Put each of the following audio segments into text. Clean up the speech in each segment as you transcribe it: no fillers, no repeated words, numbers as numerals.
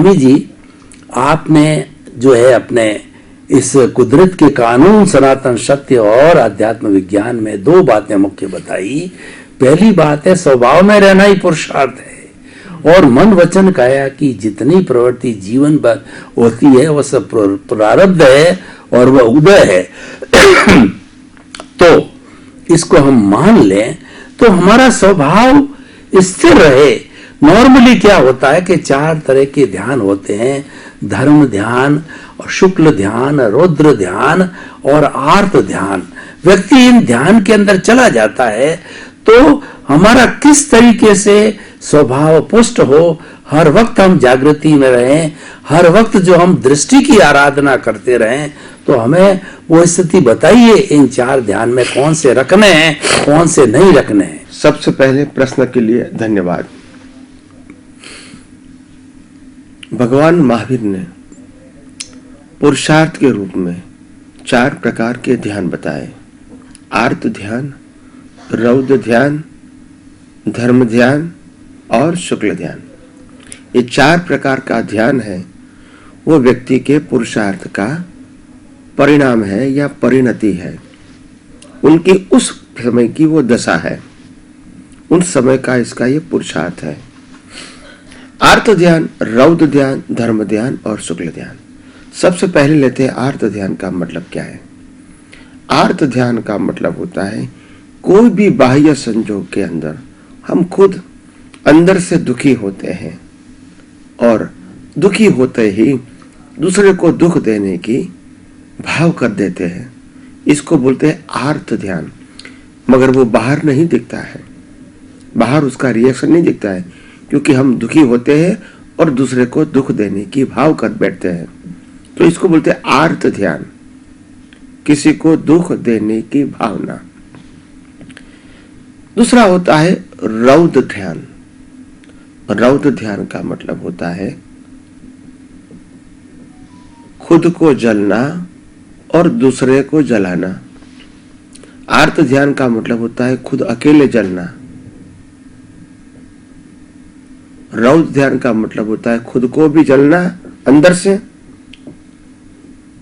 स्वामी जी, आपने जो है अपने इस कुदरत के कानून, सनातन सत्य और अध्यात्म विज्ञान में दो बातें मुख्य बताई। पहली बात है स्वभाव में रहना ही पुरुषार्थ है, और मन वचन काया की जितनी प्रवृत्ति जीवन भर होती है वह सब प्रारब्ध है और वह उदय है। तो इसको हम मान लें तो हमारा स्वभाव स्थिर रहे। नॉर्मली क्या होता है कि चार तरह के ध्यान होते हैं, धर्म ध्यान और शुक्ल ध्यान, रौद्र ध्यान और आर्त ध्यान। व्यक्ति इन ध्यान के अंदर चला जाता है तो हमारा किस तरीके से स्वभाव पुष्ट हो, हर वक्त हम जागृति में रहें, हर वक्त जो हम दृष्टि की आराधना करते रहें, तो हमें वो स्थिति बताइए इन चार ध्यान में कौन से रखने हैं, कौन से नहीं रखने हैं। सबसे पहले प्रश्न के लिए धन्यवाद। भगवान महावीर ने पुरुषार्थ के रूप में चार प्रकार के ध्यान बताए। आर्त ध्यान, रौद्र ध्यान, धर्म ध्यान और शुक्ल ध्यान। ये चार प्रकार का ध्यान है, वो व्यक्ति के पुरुषार्थ का परिणाम है या परिणति है। उनकी उस समय की वो दशा है, उन समय का इसका ये पुरुषार्थ है। आर्त ध्यान, रौद्र ध्यान, धर्म ध्यान और शुक्ल ध्यान। सबसे पहले लेते हैं आर्त ध्यान का मतलब क्या है। आर्त ध्यान का मतलब होता है कोई भी बाह्य संजोग के अंदर हम खुद अंदर से दुखी होते हैं और दुखी होते ही दूसरे को दुख देने की भाव कर देते हैं, इसको बोलते हैं आर्त ध्यान। मगर वो बाहर नहीं दिखता है, बाहर उसका रिएक्शन नहीं दिखता है, क्योंकि हम दुखी होते हैं और दूसरे को दुख देने की भाव कर बैठते हैं, तो इसको बोलते हैं आर्त ध्यान, किसी को दुख देने की भावना। दूसरा होता है रौद्र ध्यान। रौद्र ध्यान का मतलब होता है खुद को जलना और दूसरे को जलाना। आर्त ध्यान का मतलब होता है खुद अकेले जलना। रौद्र ध्यान का मतलब होता है खुद को भी जलना अंदर से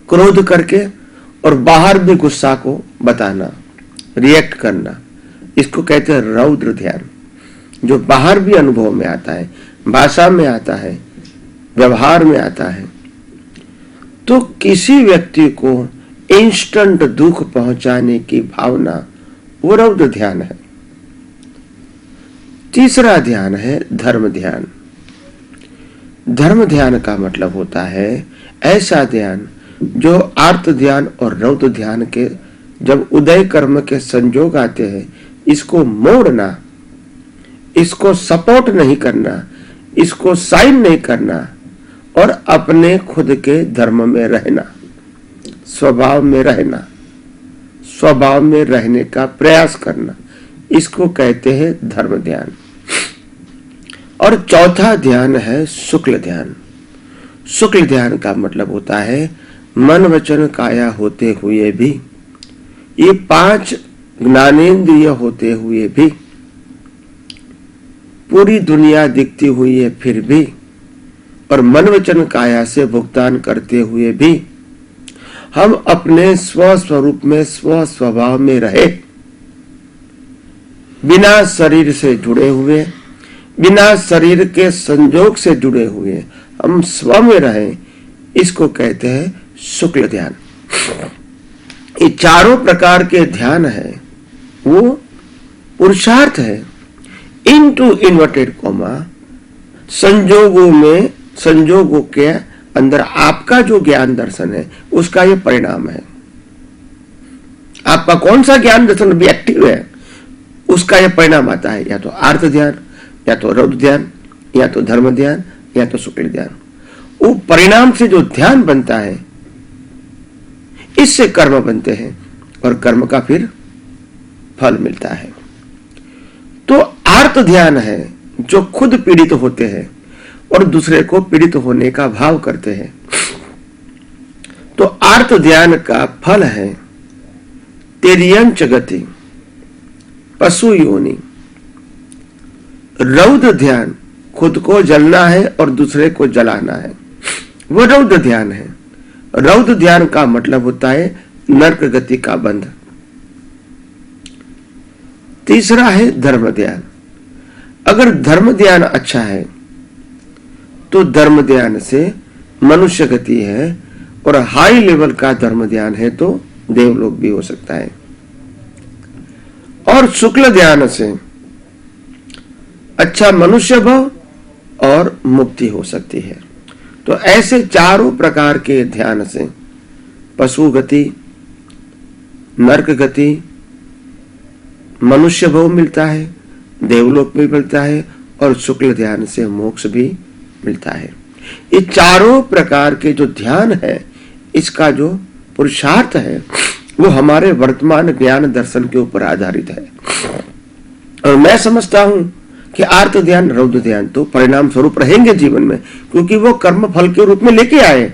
क्रोध करके और बाहर भी गुस्सा को बताना, रिएक्ट करना। इसको कहते हैं रौद्र ध्यान, जो बाहर भी अनुभव में आता है, भाषा में आता है, व्यवहार में आता है। तो किसी व्यक्ति को इंस्टेंट दुख पहुंचाने की भावना, वो रौद्र ध्यान है। तीसरा ध्यान है धर्म ध्यान। धर्म ध्यान का मतलब होता है ऐसा ध्यान जो आर्त ध्यान और रौद्र ध्यान के जब उदय कर्म के संजोग आते हैं, इसको मोड़ना, इसको सपोर्ट नहीं करना, इसको साइन नहीं करना और अपने खुद के धर्म में रहना, स्वभाव में रहना, स्वभाव में रहने का प्रयास करना, इसको कहते हैं धर्म ध्यान। और चौथा ध्यान है शुक्ल ध्यान। शुक्ल ध्यान का मतलब होता है मन वचन काया होते हुए भी, ये 5 ज्ञानेंद्रिय होते हुए भी, पूरी दुनिया दिखती हुई है फिर भी, और मन वचन काया से भुगतान करते हुए भी हम अपने स्व स्वरूप में, स्व स्वभाव में रहे, बिना शरीर से जुड़े हुए, बिना शरीर के संजोग से जुड़े हुए हम स्व में रहें, इसको कहते हैं शुक्ल ध्यान। ये चारों प्रकार के ध्यान है, वो पुरुषार्थ है। इनटू इन्वर्टेड कॉमा, संजोगों में, संजोगों के अंदर आपका जो ज्ञान दर्शन है उसका ये परिणाम है। आपका कौन सा ज्ञान दर्शन भी एक्टिव है, उसका ये परिणाम आता है, या तो आर्त ध्यान, या तो रौद्र ध्यान, या तो धर्म ध्यान, या तो शुक्ल ध्यान। वो परिणाम से जो ध्यान बनता है, इससे कर्म बनते हैं और कर्म का फिर फल मिलता है। तो आर्त ध्यान है जो खुद पीड़ित होते हैं और दूसरे को पीड़ित होने का भाव करते हैं। तो आर्त ध्यान का फल है तिर्यंच गति, पशु योनि। रौद्र ध्यान खुद को जलना है और दूसरे को जलाना है, वो रौद्र ध्यान है। रौद्र ध्यान का मतलब होता है नरक गति का बंध। तीसरा है धर्म ध्यान। अगर धर्म ध्यान अच्छा है तो धर्म ध्यान से मनुष्य गति है, और हाई लेवल का धर्म ध्यान है तो देवलोक भी हो सकता है। और शुक्ल ध्यान से अच्छा मनुष्य भव और मुक्ति हो सकती है। तो ऐसे चारों प्रकार के ध्यान से पशु गति, नरक गति, मनुष्य भव मिलता है, देवलोक भी मिलता है, और शुक्ल ध्यान से मोक्ष भी मिलता है। ये चारों प्रकार के जो ध्यान है, इसका जो पुरुषार्थ है वो हमारे वर्तमान ज्ञान दर्शन के ऊपर आधारित है। और मैं समझता हूं कि आर्त ध्यान, रौद्र ध्यान तो परिणाम स्वरूप रहेंगे जीवन में, क्योंकि वो कर्म फल के रूप में लेके आए।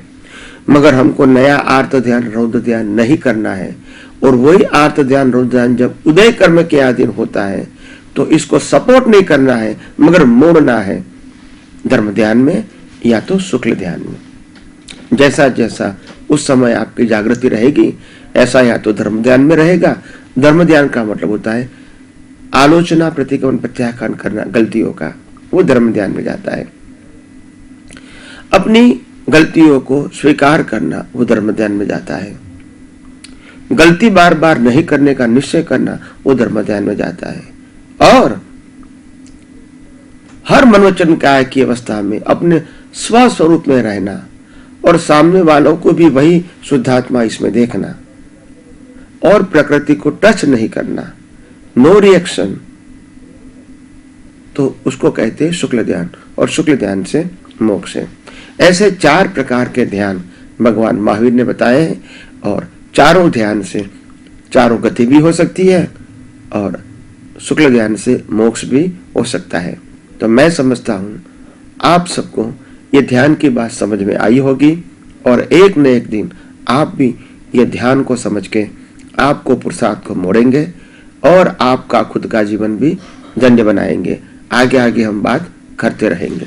मगर हमको नया आर्त ध्यान, रौद्र ध्यान नहीं करना है। और वही आर्त ध्यान, रौद्र ध्यान जब उदय कर्म के अधीन होता है तो इसको सपोर्ट नहीं करना है, मगर मोड़ना है धर्म ध्यान में या तो शुक्ल ध्यान में। जैसा जैसा उस समय आपकी जागृति रहेगी, ऐसा या तो धर्म ध्यान में रहेगा। धर्म ध्यान का मतलब होता है आलोचना, प्रतिगमन, प्रत्याख्यान करना गलतियों का, वो धर्म ध्यान में जाता है। अपनी गलतियों को स्वीकार करना वो धर्म ध्यान में जाता है। गलती बार बार नहीं करने का निश्चय करना वो धर्म ध्यान में जाता है। और हर मनोवचन काया की अवस्था में अपने स्वस्वरूप में रहना, और सामने वालों को भी वही शुद्धात्मा इसमें देखना, और प्रकृति को टच नहीं करना, नो रिएक्शन, तो उसको कहते हैं शुक्ल ध्यान। और शुक्ल ध्यान से मोक्ष है। ऐसे चार प्रकार के ध्यान भगवान महावीर ने बताए हैं, और चारों ध्यान से चारों गति भी हो सकती है, और शुक्ल ध्यान से मोक्ष भी हो सकता है। तो मैं समझता हूं आप सबको ये ध्यान की बात समझ में आई होगी, और एक न एक दिन आप भी ये ध्यान को समझ के आपको पुरुषार्थ को मोड़ेंगे, और आपका खुद का जीवन भी धन्य बनाएंगे। आगे आगे हम बात करते रहेंगे।